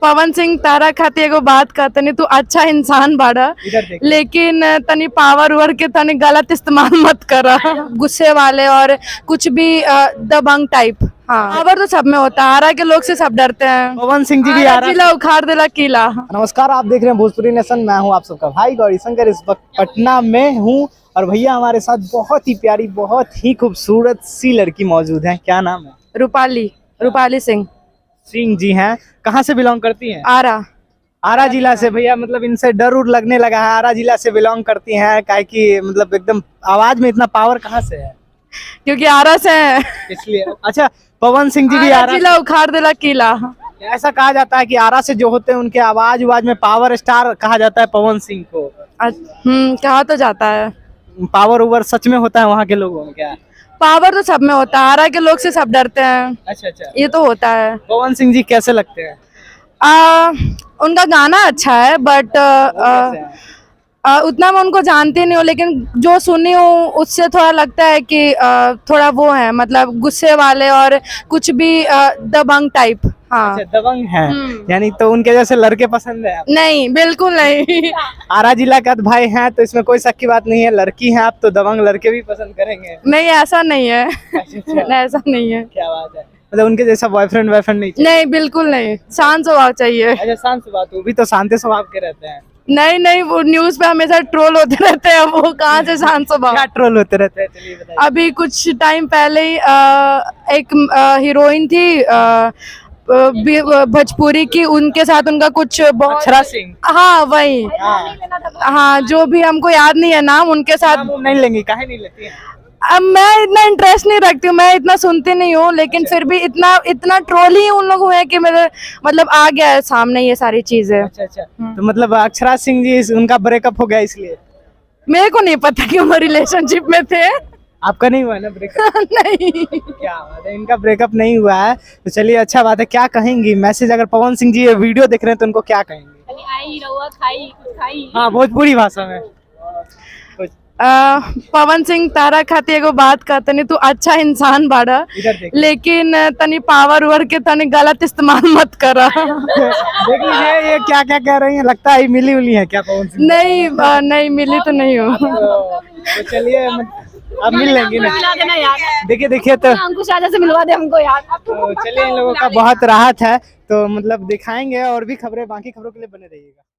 पवन सिंह तारा खाती एगो बात कहते नहीं, तू अच्छा इंसान बाड़ा, लेकिन तनी पावर उवर के तनी गलत इस्तेमाल मत करा। गुस्से वाले और कुछ भी दबंग टाइप। हाँ, पावर तो सब में होता है, आरा के लोग से सब डरते हैं। पवन सिंह जी भी आरा जिला उखाड़ देला किला। नमस्कार, आप देख रहे हैं भोजपुरी नेशन। मैं हूं आप सबका भाई गौरी शंकर। इस वक्त पटना में हूं और भैया हमारे साथ बहुत ही प्यारी, बहुत ही खूबसूरत सी लड़की मौजूद है। क्या नाम है? रूपाली सिंह जी हैं। कहाँ से बिलोंग करती हैं? आरा जिला से। भैया मतलब इनसे डर उर लगने लगा है। आरा जिला से बिलोंग करती हैं, काहे कि मतलब एकदम आवाज में इतना पावर कहाँ से है? क्योंकि आरा से है इसलिए। अच्छा, पवन सिंह जी भी आरा जिला उखाड़ देला किला। ऐसा कहा जाता है कि आरा से जो होते हैं उनके आवाज में पावर स्टार कहा जाता है पवन सिंह को। कहा तो जाता है। पावर ओवर सच में होता है वहाँ के लोगों में? क्या पावर तो सब में होता है, आरा के लोग से सब डरते हैं। अच्छा, ये तो होता है। पवन सिंह जी कैसे लगते हैं? उनका गाना अच्छा है, बट उतना मैं उनको जानती नहीं हूँ, लेकिन जो सुनी हूँ उससे थोड़ा लगता है कि थोड़ा वो है, मतलब गुस्से वाले और कुछ भी दबंग टाइप। हाँ, अच्छा, दबंग है। यानी तो उनके जैसे लड़के पसंद है? नहीं, बिल्कुल नहीं। आरा जिला का भाई हैं तो इसमें कोई शक की बात नहीं है। लड़की हैं आप तो दबंग लड़के भी पसंद करेंगे? नहीं, ऐसा नहीं है। अच्छा। ऐसा नहीं है। क्या बात है, मतलब उनके जैसा बॉयफ्रेंड नहीं चाहिए? नहीं, बिल्कुल नहीं, शांत स्वभाव चाहिए। अच्छा, शांत स्वभाव। तो भी तो शांत स्वभाव के रहते हैं। नहीं, वो न्यूज पे हमेशा ट्रोल होते रहते हैं, वो कहाँ से शांत स्वभाव। क्या ट्रोल होते रहते हैं? चलिए बताइए। अभी कुछ टाइम पहले ही एक हीरोइन थी भोजपुरी की, उनके साथ उनका कुछ बहुत। अक्षरा सिंह। हाँ, वही। हाँ, जो भी हमको याद नहीं है नाम, उनके साथ। नहीं लेंगी? काहे नहीं लेती हैं? अब मैं इतना इंटरेस्ट नहीं रखती हूँ, मैं इतना सुनती नहीं हूँ, लेकिन फिर भी इतना ट्रोल ही उन लोग हुए हैं कि मेरे मतलब आ गया है सामने ये सारी चीजें। अच्छा। तो मतलब अक्षरा सिंह जी उनका ब्रेकअप हो गया इसलिए? मेरे को नहीं पता कि वो रिलेशनशिप में थे। आपका नहीं हुआ ना ब्रेकअप? नहीं। क्या बात है, इनका ब्रेकअप नहीं हुआ है तो चलिए अच्छा बात है। क्या कहेंगी मैसेज, अगर पवन सिंह जी ये वीडियो देख रहे हैं तो उनको क्या कहेंगे? खाई। हाँ, भोजपुरी भाषा में। पवन सिंह तारा खाती एगो बात कहते नहीं, तू अच्छा इंसान बाड़ा, लेकिन तनी पावर उवर के तनी गलत इस्तेमाल मत करा। देख लीजिए ये क्या कह रही है। लगता है मिली उली है क्या पवन सिंह? नहीं, मिली तो नहीं हूँ। तो चलिए अब मिल लेंगे ना। देखिए तो अंकुश राजा से मिलवा दे हमको यार। तो चलिए, इन लोगों का बहुत राहत है, तो मतलब दिखाएंगे और भी खबरें, बाकी खबरों के लिए बने रहिएगा।